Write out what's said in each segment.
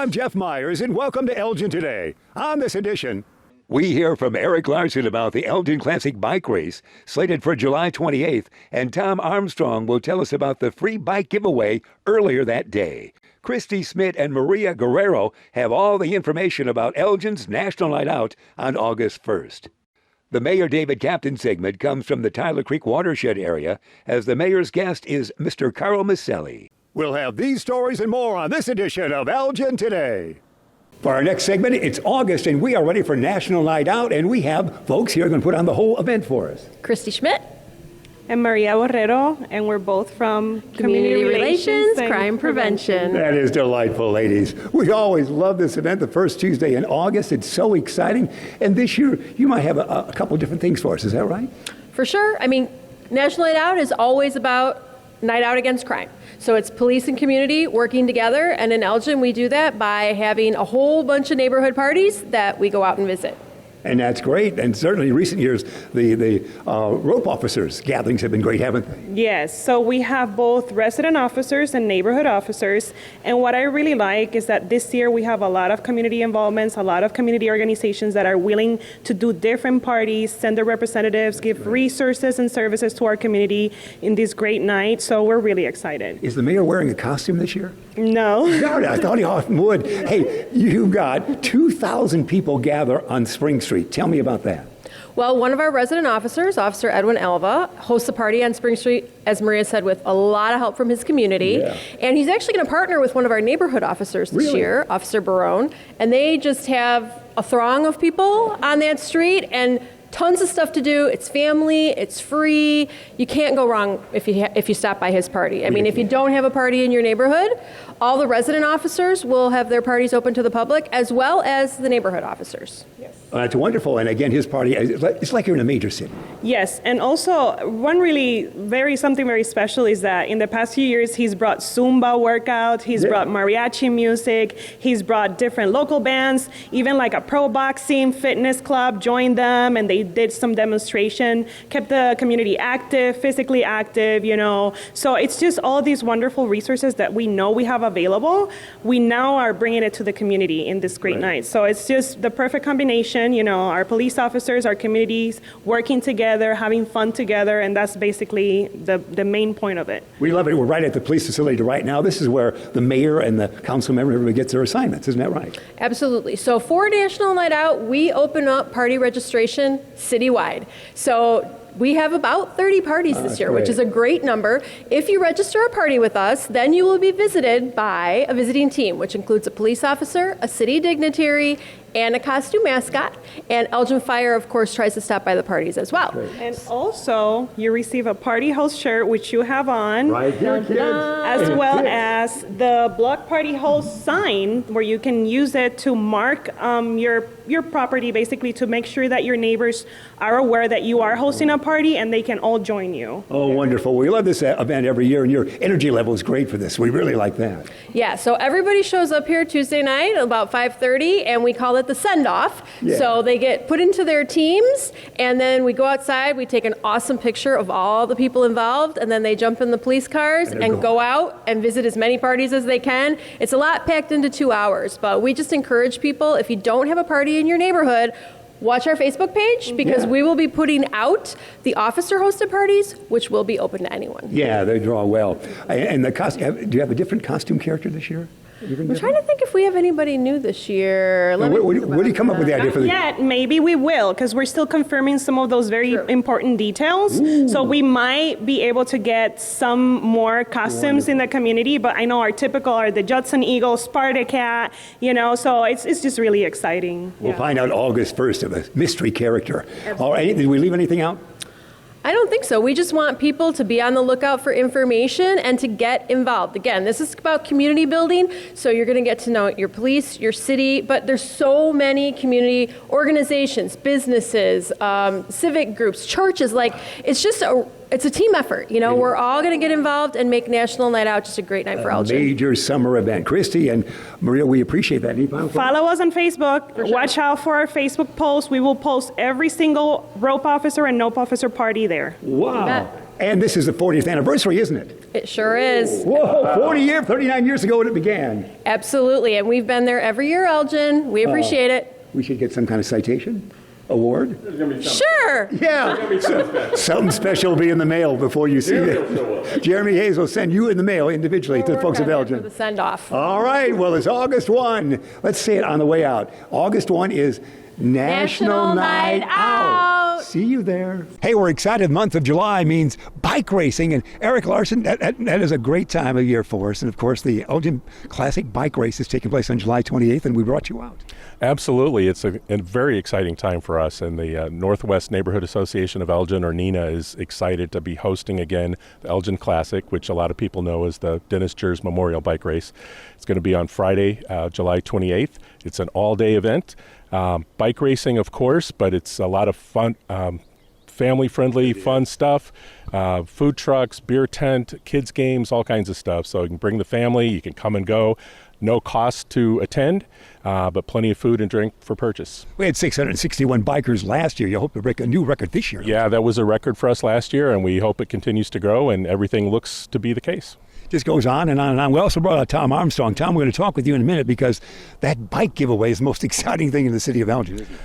I'm Jeff Myers, and welcome to Elgin Today. On this edition, we hear from Eric Larson about the Elgin Classic Bike Race, slated for July 28th, and Tom Armstrong will tell us about the free bike giveaway earlier that day. Christy Smith and Maria Guerrero have all the information about Elgin's National Night Out on August 1st. The Mayor David Captain segment comes from the Tyler Creek watershed area, as the mayor's guest is Mr. Carl Maselli. We'll have these stories and more on this edition of Elgin Today. For our next segment, it's August, and we are ready for National Night Out, and we have folks here going to put on the whole event for us. Christy Schmidt. And Maria Guerrero, and we're both from Community Relations, Crime Prevention. That is delightful, ladies. We always love this event, the first Tuesday in August. It's so exciting. And this year, you might have a couple different things for us. Is that right? For sure. I mean, National Night Out is always about night out against crime. So it's police and community working together. And in Elgin, we do that by having a whole bunch of neighborhood parties that we go out and visit. And that's great. And certainly in recent years, the rope officers gatherings have been great, haven't they? Yes. So we have both resident officers and neighborhood officers. And what I really like is that this year we have a lot of community involvements, a lot of community organizations that are willing to do different parties, send their representatives, give resources and services to our community in this great night. So we're really excited. Is the mayor wearing a costume this year? No. Darn it, I thought he often would. Hey, you've got 2,000 people gather on Spring Street. Tell me about that. Well, one of our resident officers, Officer Edwin Alva, hosts a party on Spring Street, as Maria said, with a lot of help from his community. Yeah. And he's actually going to partner with one of our neighborhood officers this year, Officer Barone. And they just have a throng of people on that street and tons of stuff to do. It's family, it's free. You can't go wrong if you stop by his party. I mean, if you don't have a party in your neighborhood, all the resident officers will have their parties open to the public, as well as the neighborhood officers. Yes. That's wonderful. And again, his party, it's like you're in a major city. Yes. And also, something very special is that in the past few years, he's brought Zumba workout, he's brought mariachi music, he's brought different local bands, even like a pro boxing fitness club joined them, and they did some demonstration, kept the community active, physically active, So it's just all these wonderful resources that we know we have available. We now are bringing it to the community in this great night. So it's just the perfect combination, our police officers, our communities working together, having fun together, and that's basically the main point of it. We love it. We're right at the police facility right now. This is where the mayor and the council member, everybody gets their assignments. Isn't that right? Absolutely. So for National Night Out, we open up party registration citywide. So we have about 30 parties this year, which is a great number. If you register a party with us, then you will be visited by a visiting team, which includes a police officer, a city dignitary, and a costume mascot. And Elgin Fire, of course, tries to stop by the parties as well. And also, you receive a party host shirt, which you have on. Right here, kids. As well as the Block Party Host sign, where you can use it to mark your property, basically to make sure that your neighbors are aware that you are hosting a party and they can all join you. Oh, wonderful. We love this event every year, and your energy level is great for this. We really like that. Yeah, so everybody shows up here Tuesday night about 5:30, and we call it the send-off. Yeah. So they get put into their teams, and then we go outside, we take an awesome picture of all the people involved, and then they jump in the police cars and go out and visit as many parties as they can. It's a lot packed into 2 hours, but we just encourage people, if you don't have a party in your neighborhood, watch our Facebook page, because we will be putting out the officer-hosted parties, which will be open to anyone. Yeah, they draw well. And the costume, do you have a different costume character this year? I'm trying to think if we have anybody new this year. What do you come up with the idea for the... Not yet. Maybe we will, because we're still confirming some of those very important details. Ooh. So we might be able to get some more costumes in the community, but I know our typical are the Judson Eagle, Sparta Cat, so it's just really exciting. We'll find out August 1st of a mystery character. All right, did we leave anything out? I don't think so. We just want people to be on the lookout for information and to get involved. Again, this is about community building, so you're going to get to know your police, your city, but there's so many community organizations, businesses, civic groups, churches. It's a team effort. We're all going to get involved and make National Night Out just a great night for Elgin. Major summer event. Christy and Maria, we appreciate that. Follow us on Facebook. Sure. Watch out for our Facebook posts. We will post every single rope officer and nope officer party there. Wow. And this is the 40th anniversary, isn't it? It sure is. Whoa, 39 years ago when it began. Absolutely. And we've been there every year, Elgin. We appreciate it. We should get some kind of citation? Award? Sure. Yeah. Something special will be in the mail before you see it. Jeremy Hayes will send you in the mail individually to the folks of Elgin. For the send-off. All right. Well, it's August 1. Let's say it on the way out. August 1 is National Night Out. See you there. Hey, we're excited. The month of July means bike racing. And Eric Larson, that is a great time of year for us. And of course, the Elgin Classic Bike Race is taking place on July 28th, and we brought you out. Absolutely. It's a very exciting time for us. And the Northwest Neighborhood Association of Elgin, or NENA, is excited to be hosting again the Elgin Classic, which a lot of people know as the Dennis Jers Memorial Bike Race. It's going to be on Friday, July 28th. It's an all-day event. Bike racing, of course, but it's a lot of fun, family-friendly, fun stuff. Food trucks, beer tent, kids games, all kinds of stuff. So you can bring the family, you can come and go. No cost to attend, but plenty of food and drink for purchase. We had 661 bikers last year. You hope to break a new record this year. Yeah, that was a record for us last year, and we hope it continues to grow, and everything looks to be the case. Just goes on and on and on. We also brought out Tom Armstrong. Tom, we're going to talk with you in a minute because that bike giveaway is the most exciting thing in the city of Elgin, isn't it?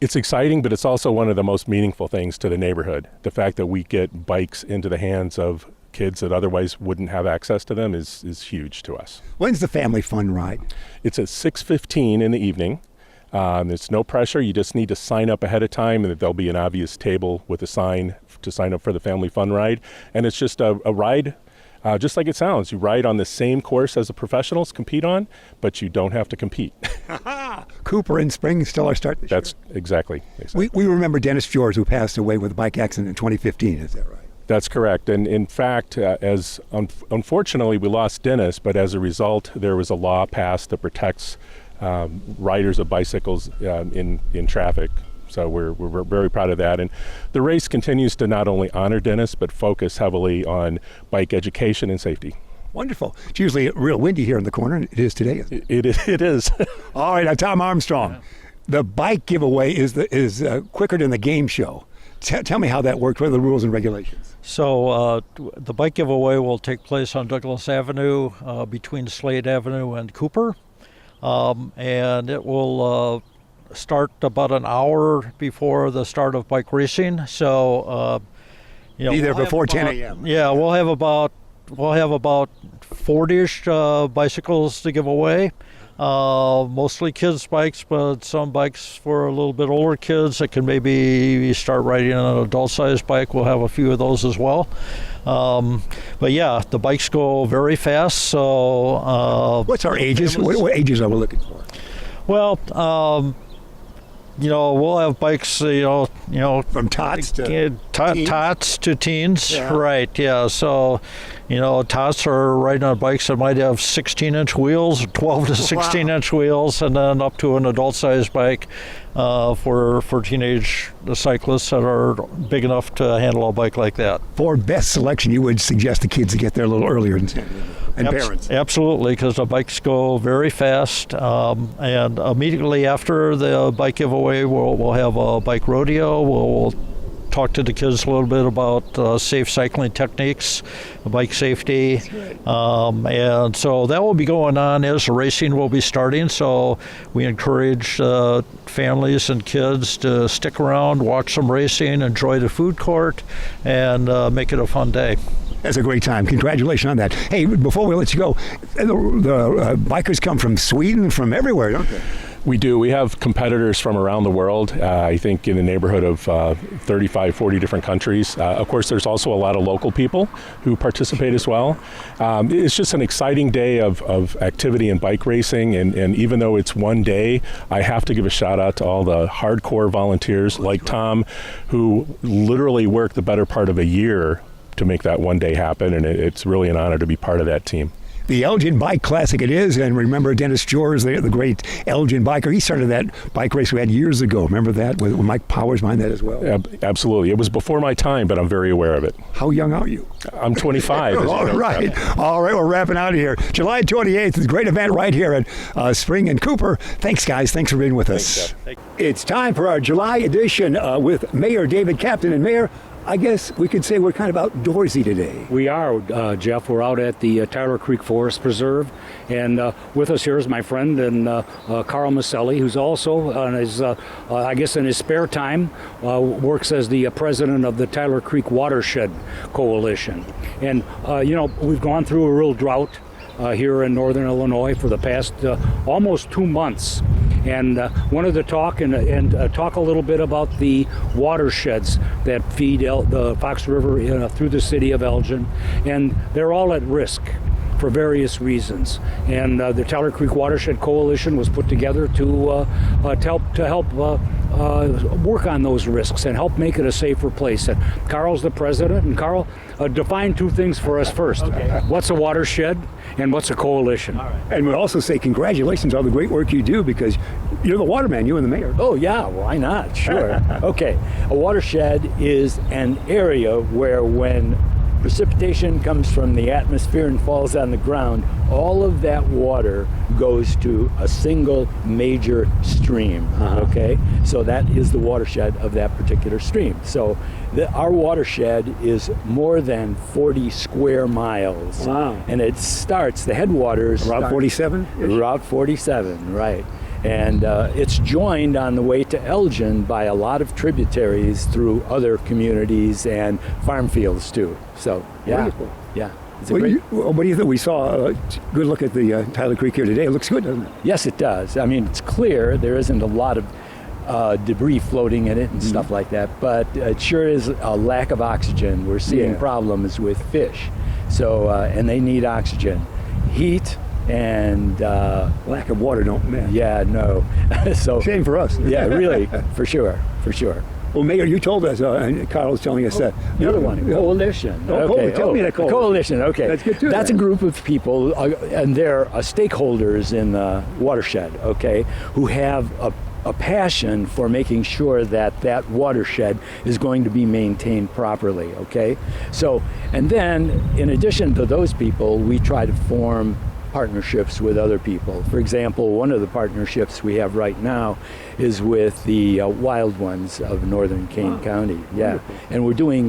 It's exciting, but it's also one of the most meaningful things to the neighborhood. The fact that we get bikes into the hands of kids that otherwise wouldn't have access to them is huge to us. When's the family fun ride? It's at 6:15 in the evening. There's no pressure. You just need to sign up ahead of time, and there'll be an obvious table with a sign to sign up for the family fun ride. And it's just a ride, just like it sounds. You ride on the same course as the professionals compete on, but you don't have to compete. Cooper and Spring still our start this year. That's exactly. We remember Dennis Jers, who passed away with a bike accident in 2015. Is that right? That's correct. And in fact, unfortunately, we lost Dennis, but as a result, there was a law passed that protects riders of bicycles in traffic. So we're very proud of that. And the race continues to not only honor Dennis, but focus heavily on bike education and safety. Wonderful. It's usually real windy here in the corner, and it is today, isn't it? It is. All right, now Tom Armstrong. Yeah. The bike giveaway is quicker than the game show. Tell me how that worked. What are the rules and regulations? So the bike giveaway will take place on Douglas Avenue between Slade Avenue and Cooper. And it will start about an hour before the start of bike racing. So, be there before 10 a.m. Yeah, we'll have about 40-ish bicycles to give away. Mostly kids' bikes, but some bikes for a little bit older kids that can maybe start riding an adult-sized bike. We'll have a few of those as well. But yeah, the bikes go very fast. So what's our ages? What ages are we looking for? Well, we'll have bikes, from tots to tots to teens, yeah. Right? Yeah. So, tots are riding on bikes that might have 16-inch wheels, 12 to 16-inch wheels, and then up to an adult-sized bike for teenage cyclists that are big enough to handle a bike like that. For best selection, you would suggest the kids to get there a little earlier and parents. Absolutely, because the bikes go very fast, and immediately after the bike giveaway, we'll have a bike rodeo. We'll talk to the kids a little bit about safe cycling techniques, bike safety, and so that will be going on as the racing will be starting. So we encourage families and kids to stick around, watch some racing, enjoy the food court, and make it a fun day. That's a great time. Congratulations on that. Hey, before we let you go, the bikers come from Sweden, from everywhere, don't they? We do. We have competitors from around the world, I think in the neighborhood of 35, 40 different countries. Of course, there's also a lot of local people who participate as well. It's just an exciting day of activity and bike racing, and even though it's one day, I have to give a shout out to all the hardcore volunteers like Tom, who literally worked the better part of a year to make that one day happen, and it's really an honor to be part of that team. The Elgin Bike Classic it is, and remember Dennis Jers, the great Elgin biker. He started that bike race we had years ago. Remember that? With Mike Powers behind that as well? Absolutely. It was before my time, but I'm very aware of it. How young are you? I'm 25. All right. All right, we're wrapping out of here. July 28th is a great event right here at Spring and Cooper. Thanks, guys. Thanks for being with us. Thanks. It's time for our July edition with Mayor David Captain. And Mayor, I guess we could say we're kind of outdoorsy today. We are, Jeff. We're out at the Tyler Creek Forest Preserve, and with us here is my friend and Carl Maselli, who's also, I guess in his spare time, works as the president of the Tyler Creek Watershed Coalition. And, we've gone through a real drought here in northern Illinois for the past almost 2 months. And wanted to talk and talk a little bit about the watersheds that feed the Fox River through the city of Elgin, and they're all at risk for various reasons. And the Tyler Creek Watershed Coalition was put together to help work on those risks and help make it a safer place. And Carl's the president, and Carl, define two things for us first. Okay. What's a watershed and what's a coalition? All right. And we'll also say congratulations on all the great work you do, because you're the waterman, you and the mayor. Oh, yeah, why not? Sure. Okay. A watershed is an area where when precipitation comes from the atmosphere and falls on the ground, all of that water goes to a single major stream, okay? So that is the watershed of that particular stream. So our watershed is more than 40 square miles. Wow. And it starts, the headwaters... Route 47? Route 47, right. And it's joined on the way to Elgin by a lot of tributaries through other communities and farm fields too. So, yeah. Wonderful. Yeah. It's What do you think? We saw a good look at the Tyler Creek here today. It looks good, doesn't it? Yes, it does. I mean, it's clear. There isn't a lot of debris floating in it and stuff like that, but it sure is a lack of oxygen. We're seeing problems with fish. So, and they need oxygen. Heat and Lack of water don't matter. yeah, no. So Shame for us. yeah, really, for sure. Well, Mayor, you told us, and Carl was telling us that. The other one, coalition. Oh, tell me that coalition. Okay. Let's get to That's that. a group of people, and they're stakeholders in the watershed, okay, who have a passion for making sure that that watershed is going to be maintained properly, okay? So, and then in addition to those people, we try to form partnerships with other people. For example, one of the partnerships we have right now is with the wild ones of northern Kane County. Yeah, and we're doing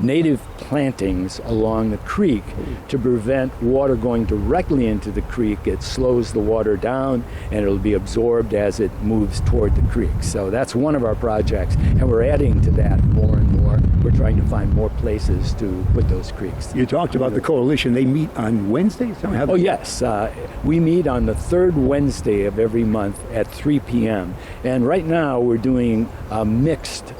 native plantings along the creek to prevent water going directly into the creek. It slows the water down and it'll be absorbed as it moves toward the creek. So that's one of our projects, and we're adding to that more and more. We're trying to find more places to put those creeks. You talked about the coalition. They meet on Wednesdays? Oh, yes. We meet on the third Wednesday of every month at 3 p.m. And right now we're doing mixed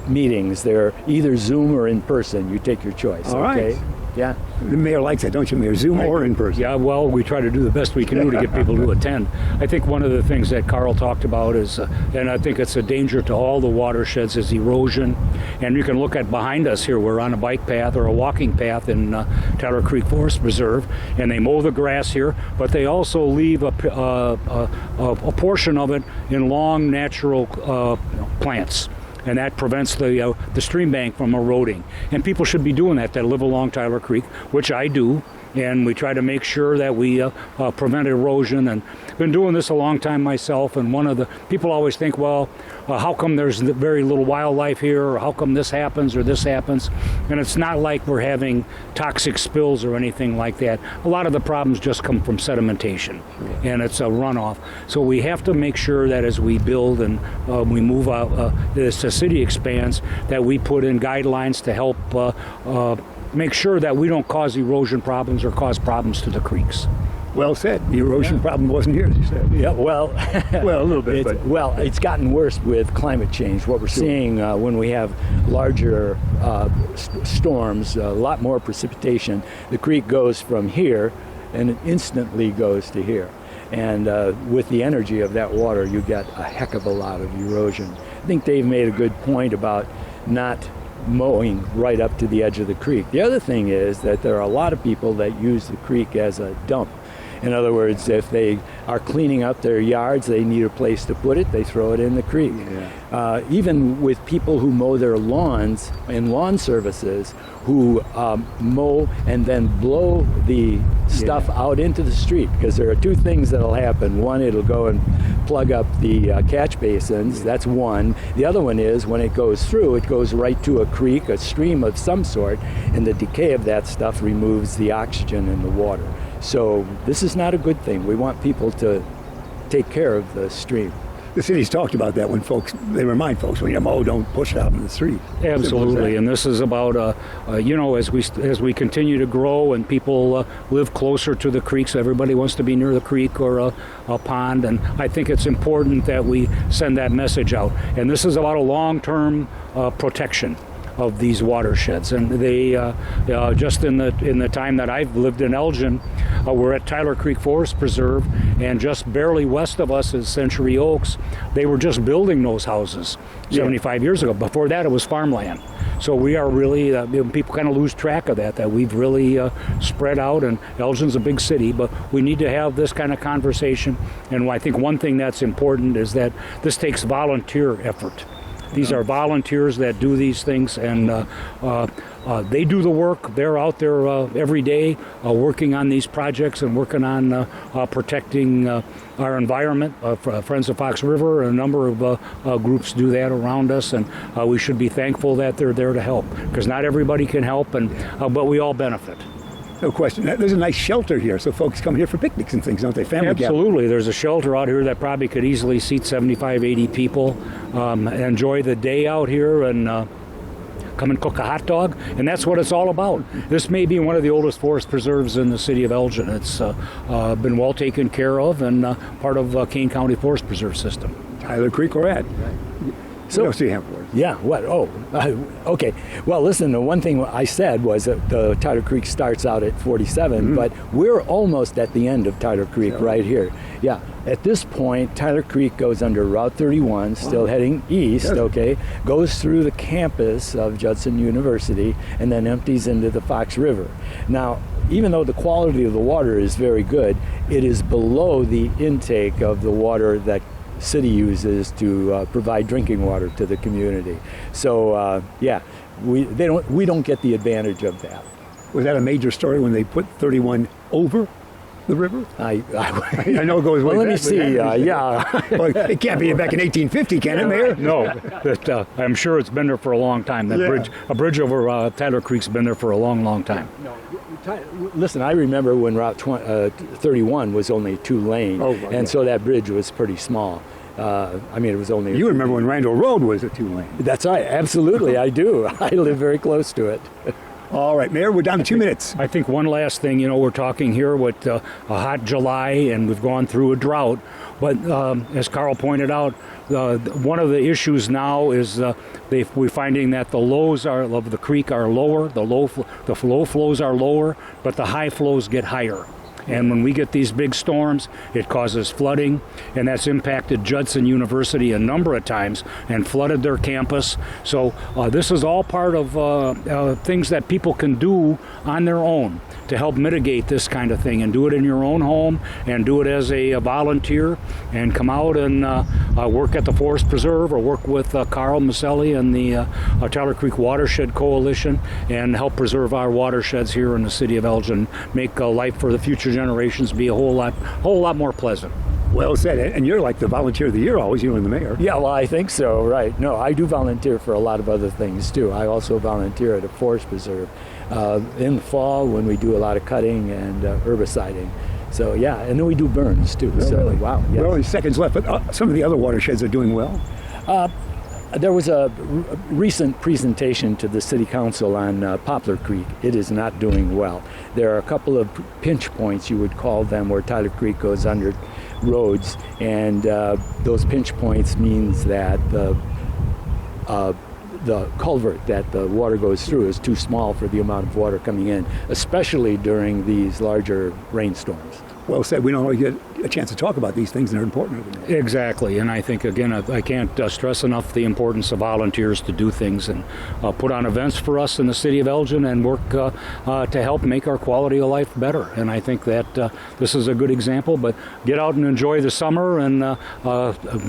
meetings. They're either Zoom or in person. You take your choice. All right. Okay? Yeah. The mayor likes that, don't you, Mayor? Zoom or in person? Yeah, well, we try to do the best we can do to get people to attend. I think one of the things that Carl talked about is, and I think it's a danger to all the watersheds, is erosion. And you can look at behind us here, we're on a bike path or a walking path in Tyler Creek Forest Preserve, and they mow the grass here, but they also leave a portion of it in long natural plants. And that prevents the stream bank from eroding. And people should be doing that live along Tyler Creek, which I do. And we try to make sure that we prevent erosion. And been doing this a long time myself. And one of the people always think, well, how come there's very little wildlife here, or how come this happens or this happens? And it's not like we're having toxic spills or anything like that. A lot of the problems just come from sedimentation, and it's a runoff. So we have to make sure that as we build and we move out, as the city expands, that we put in guidelines to help make sure that we don't cause erosion problems or cause problems to the creeks. Well said. The erosion problem wasn't here, as you said. Yeah, well, Well, a little bit, but... Well, it's gotten worse with climate change. What we're seeing when we have larger storms, a lot more precipitation, the creek goes from here and it instantly goes to here. And with the energy of that water, you get a heck of a lot of erosion. I think Dave made a good point about not mowing right up to the edge of the creek. The other thing is that there are a lot of people that use the creek as a dump. In other words, if they are cleaning up their yards, they need a place to put it, they throw it in the creek. Even with people who mow their lawns in lawn services, who mow and then blow the stuff out into the street, because there are two things that'll happen. One, it'll go and plug up the catch basins. That's one. The other one is when it goes through, it goes right to a creek, a stream of some sort, and the decay of that stuff removes the oxygen in the water. So this is not a good thing. We want people to take care of the stream. The city's talked about that when they remind folks, when you mow, don't push it out in the street. Absolutely, and this is about, as we continue to grow and people live closer to the creeks, everybody wants to be near the creek or a pond, and I think it's important that we send that message out. And this is about a long-term protection of these watersheds, and they just in the time that I've lived in Elgin, we're at Tyler Creek Forest Preserve, and just barely west of us is Century Oaks. They were just building those houses 75 years ago. Before that, it was farmland. So we are really, people kind of lose track of that we've really spread out, and Elgin's a big city, but we need to have this kind of conversation. And I think one thing that's important is that this takes volunteer effort. These are volunteers that do these things, and they do the work. They're out there every day working on these projects and working on protecting our environment. Friends of Fox River, a number of groups do that around us, and we should be thankful that they're there to help, because not everybody can help, but we all benefit. No question. There's a nice shelter here, so folks come here for picnics and things, don't they? Family Absolutely. There's a shelter out here that probably could easily seat 75, 80 people. Enjoy the day out here and come and cook a hot dog, and that's what it's all about. This may be one of the oldest forest preserves in the city of Elgin. It's been well taken care of and part of Kane County Forest Preserve system. Tyler Creek or Ed? So, what else do you have for us? Yeah, what? Okay. Well, listen, the one thing I said was that the Tyler Creek starts out at 47, but we're almost at the end of Tyler Creek right here. Yeah, at this point, Tyler Creek goes under Route 31, still heading east, goes through the campus of Judson University, and then empties into the Fox River. Now, even though the quality of the water is very good, it is below the intake of the water that city uses to provide drinking water to the community. So we don't get the advantage of that. Was that a major story when they put 31 over the river? I know it goes way back. Well, let me see. Well, it can't be back in 1850, can it, Mayor? No, I'm sure it's been there for a long time. A bridge over Tyler Creek's been there for a long, long time. No, listen, I remember when Route 31 was only 2 lane, so that bridge was pretty small. It was only... You remember when Randall Road was a 2 lane. That's right, absolutely, I do. I live very close to it. All right, Mayor, we're down to 2 minutes. I think one last thing, we're talking here with a hot July, and we've gone through a drought. But as Carl pointed out, one of the issues now is we're finding that the lows of the creek are lower, the low flows are lower, but the high flows get higher. And when we get these big storms, it causes flooding, and that's impacted Judson University a number of times and flooded their campus. So this is all part of things that people can do on their own to help mitigate this kind of thing, and do it in your own home and do it as a volunteer, and come out and work at the Forest Preserve or work with Carl Maselli and the Tyler Creek Watershed Coalition and help preserve our watersheds here in the city of Elgin, make life for the future generations be a whole lot more pleasant. Well said. And you're like the volunteer of the year always, you and the mayor. Yeah, well, I think so, right. No, I do volunteer for a lot of other things, too. I also volunteer at a forest preserve in the fall when we do a lot of cutting and herbiciding. So, yeah, and then we do burns, too. Oh, so, really? Wow. Yeah. We're only seconds left, but some of the other watersheds are doing well. There was a recent presentation to the City Council on Poplar Creek. It is not doing well. There are a couple of pinch points, you would call them, where Tyler Creek goes under roads, and those pinch points means that the culvert that the water goes through is too small for the amount of water coming in, especially during these larger rainstorms. well said. We don't always get a chance to talk about these things, and they're important. Exactly, and I think, again, I can't stress enough the importance of volunteers to do things and put on events for us in the city of Elgin and work to help make our quality of life better. And I think that this is a good example, but get out and enjoy the summer and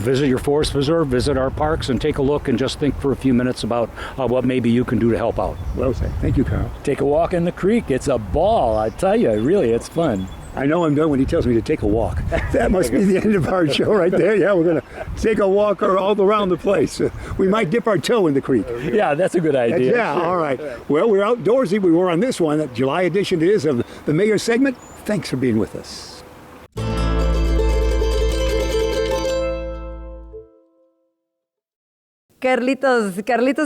visit your forest preserve, visit our parks, and take a look and just think for a few minutes about what maybe you can do to help out. Well said. Thank you, Carl. Take a walk in the creek. It's a ball, I tell you. Really, it's fun. I know I'm done when he tells me to take a walk. That must be the end of our show right there. Yeah, we're going to take a walk all around the place. We might dip our toe in the creek. Yeah, that's a good idea. Yeah, all right. Well, we're outdoorsy. We were on this one. That July edition it is of the Mayor's segment. Thanks for being with us. Carlitos,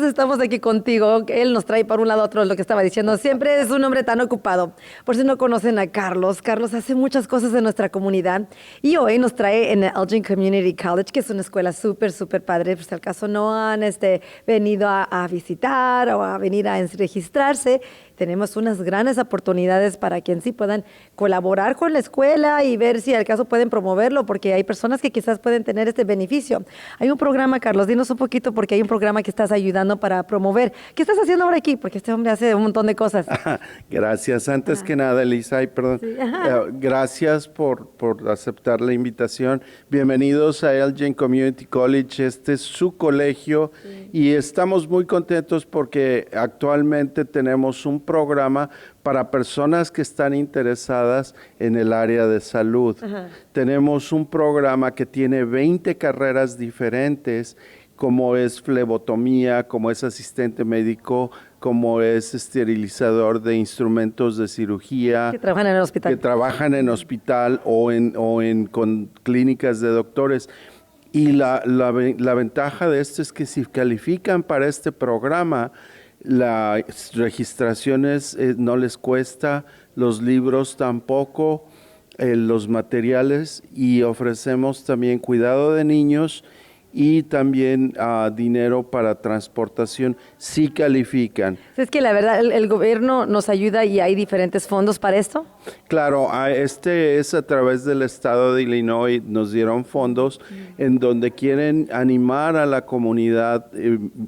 estamos aquí contigo. Él nos trae por un lado a otro lo que estaba diciendo. Siempre es un hombre tan ocupado. Por si no conocen a Carlos, Carlos hace muchas cosas en nuestra comunidad y hoy nos trae en el Elgin Community College, que es una escuela súper padre. Por si al caso no han venido a visitar o a venir a registrarse, tenemos unas grandes oportunidades para que en sí puedan colaborar con la escuela y ver si al caso pueden promoverlo, porque hay personas que quizás pueden tener este beneficio. Hay un programa, Carlos, dinos un poquito, porque hay un programa que estás ayudando para promover. ¿Qué estás haciendo ahora aquí? Porque este hombre hace un montón de cosas. Gracias. Antes que nada, Elisa, perdón. Sí. Gracias por aceptar la invitación. Bienvenidos a Elgin Community College. Este es su colegio y estamos muy contentos porque actualmente tenemos un programa para personas que están interesadas en el área de salud. Tenemos un programa que tiene 20 carreras diferentes, como es flebotomía, como es asistente médico, como es esterilizador de instrumentos de cirugía. Que trabajan en el hospital. Que trabajan en hospital con clínicas de doctores. Y la ventaja de esto es que si califican para este programa, las registraciones no les cuesta, los libros tampoco, los materiales, y ofrecemos también cuidado de niños y también dinero para transportación si califican. Es que la verdad el gobierno nos ayuda y hay diferentes fondos para esto. Claro, este es a través del estado de Illinois, nos dieron fondos en donde quieren animar a la comunidad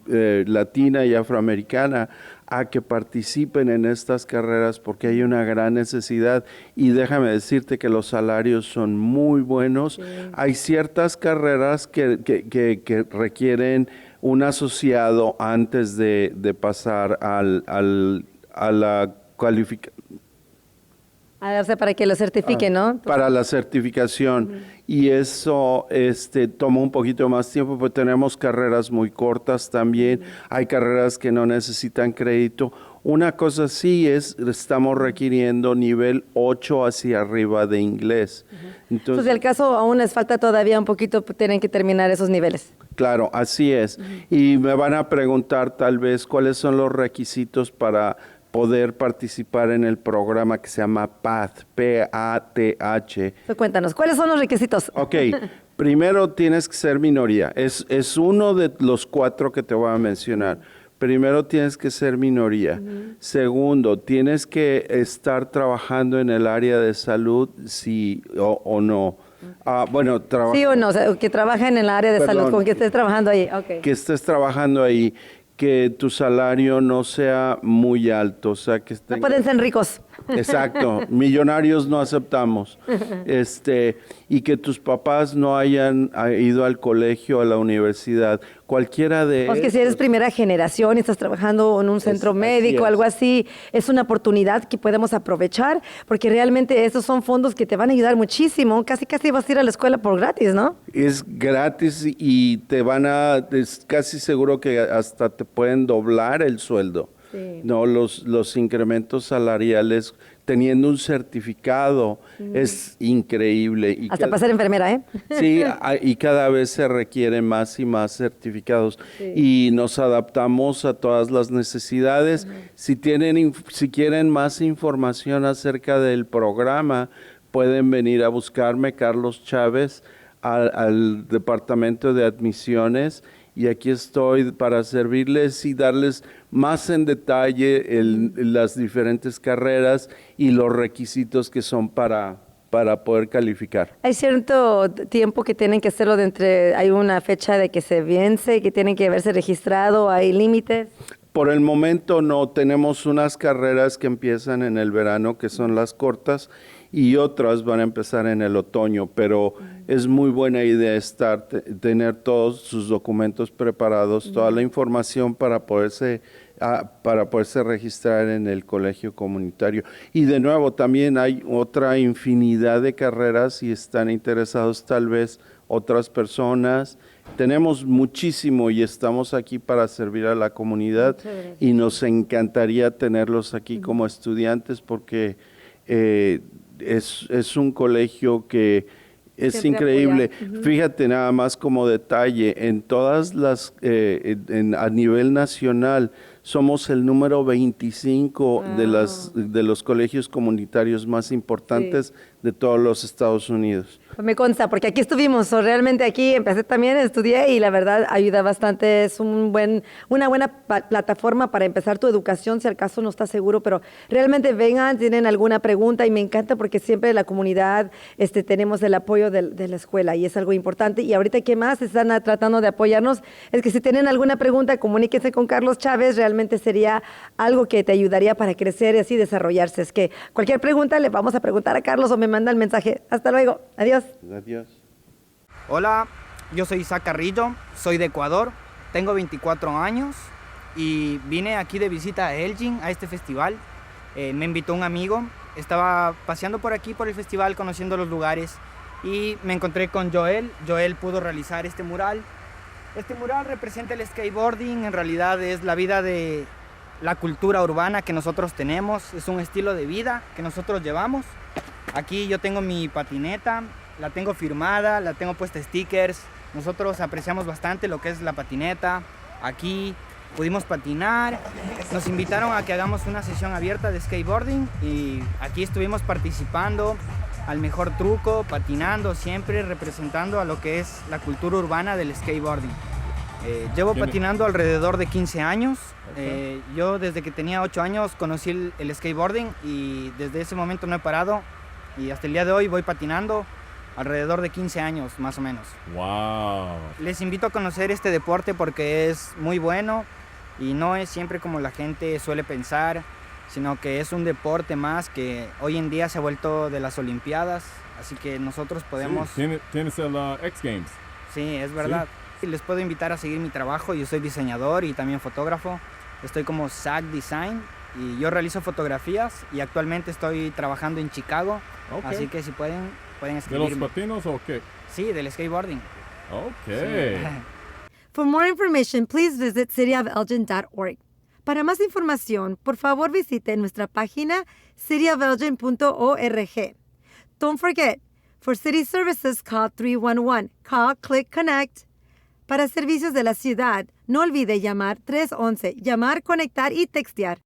latina y afroamericana a que participen en estas carreras porque hay una gran necesidad y déjame decirte que los salarios son muy buenos. Sí. Hay ciertas carreras que requieren un asociado antes de pasar a la cualificación. O sea, para que lo certifiquen, ¿no? Para la certificación. Y eso toma un poquito más tiempo, pero tenemos carreras muy cortas también. Hay carreras que no necesitan crédito. Una cosa sí estamos requiriendo nivel 8 hacia arriba de inglés. Entonces, si al caso aún les falta todavía un poquito, tienen que terminar esos niveles. Claro, así es. Y me van a preguntar tal vez cuáles son los requisitos para poder participar en el programa que se llama PATH, P-A-T-H. Cuéntanos, ¿cuáles son los requisitos? Ok, primero tienes que ser minoría. Es uno de los 4 que te voy a mencionar. Primero tienes que ser minoría. Segundo, tienes que estar trabajando en el área de salud, sí o no. Bueno, sí o no, o sea, que trabajen en el área de salud, con que estés trabajando ahí. Okay. Que estés trabajando ahí. Que tu salario no sea muy alto, o sea que no pueden ser ricos. Exacto, millonarios no aceptamos. Y que tus papás no hayan ido al colegio, a la universidad, cualquiera de que si eres primera generación y estás trabajando en un centro médico, algo así, es una oportunidad que podemos aprovechar, porque realmente esos son fondos que te van a ayudar muchísimo. Casi vas a ir a la escuela por gratis, ¿no? Es gratis y es casi seguro que hasta te pueden doblar el sueldo. Sí. No, los incrementos salariales teniendo un certificado es increíble. Y hasta para ser enfermera, ¿eh? Sí, y cada vez se requieren más y más certificados. Sí. Y nos adaptamos a todas las necesidades. Si quieren más información acerca del programa, pueden venir a buscarme, Carlos Chávez, al Departamento de Admisiones. Y aquí estoy para servirles y darles más en detalle las diferentes carreras y los requisitos que son para para poder calificar. ¿Hay cierto tiempo que tienen que hacerlo hay una fecha de que se vence, que tienen que haberse registrado, hay límites? Por el momento no, tenemos unas carreras que empiezan en el verano, que son las cortas, y otras van a empezar en el otoño, pero es muy buena idea tener todos sus documentos preparados, toda la información para poderse registrar en el colegio comunitario. Y de nuevo, también hay otra infinidad de carreras y están interesados tal vez otras personas. Tenemos muchísimo y estamos aquí para servir a la comunidad y nos encantaría tenerlos aquí como estudiantes porque es un colegio que es siempre increíble. Fíjate nada más como detalle, en todas las, a nivel nacional, somos el número 25 de los colegios comunitarios más importantes de todos los Estados Unidos. Me consta, porque aquí estuvimos, realmente aquí empecé también, estudié y la verdad ayuda bastante, es una buena plataforma para empezar tu educación, si al caso no estás seguro, pero realmente vengan, tienen alguna pregunta y me encanta porque siempre la comunidad tenemos el apoyo de la escuela y es algo importante. Y ahorita que más están tratando de apoyarnos, es que si tienen alguna pregunta, comuníquense con Carlos Chávez, realmente sería algo que te ayudaría para crecer y así desarrollarse. Es que cualquier pregunta le vamos a preguntar a Carlos o me manda el mensaje. Hasta luego, adiós. Adiós. Hola, yo soy Isaac Carrillo, soy de Ecuador, tengo 24 años y vine aquí de visita a Elgin, a este festival. Me invitó un amigo, estaba paseando por aquí por el festival, conociendo los lugares y me encontré con Joel. Joel pudo realizar este mural. Este mural representa el skateboarding, en realidad es la vida de la cultura urbana que nosotros tenemos, es un estilo de vida que nosotros llevamos. Aquí yo tengo mi patineta, la tengo firmada, la tengo puesta stickers. Nosotros apreciamos bastante lo que es la patineta. Aquí pudimos patinar. Nos invitaron a que hagamos una sesión abierta de skateboarding y aquí estuvimos participando al mejor truco, patinando, siempre representando a lo que es la cultura urbana del skateboarding. Llevo patinando alrededor de 15 años. Yo desde que tenía 8 años conocí el skateboarding y desde ese momento no he parado. Y hasta el día de hoy voy patinando alrededor de 15 años, más o menos. ¡Wow! Les invito a conocer este deporte porque es muy bueno y no es siempre como la gente suele pensar, sino que es un deporte más que hoy en día se ha vuelto de las Olimpiadas, así que nosotros podemos... Sí, tienes el X Games. Sí, es verdad. Sí. Les puedo invitar a seguir mi trabajo, yo soy diseñador y también fotógrafo, estoy como Zach Design y yo realizo fotografías y actualmente estoy trabajando en Chicago. Okay. Así que si pueden escribirme. ¿De los patinos o qué? Sí, del skateboarding. Okay. Sí. For more information, please visit cityofelgin.org. Para más información, por favor visite nuestra página cityofelgin.org. Don't forget, for city services, call 311. Call, click, connect. Para servicios de la ciudad, no olvide llamar 311, llamar, conectar y textear.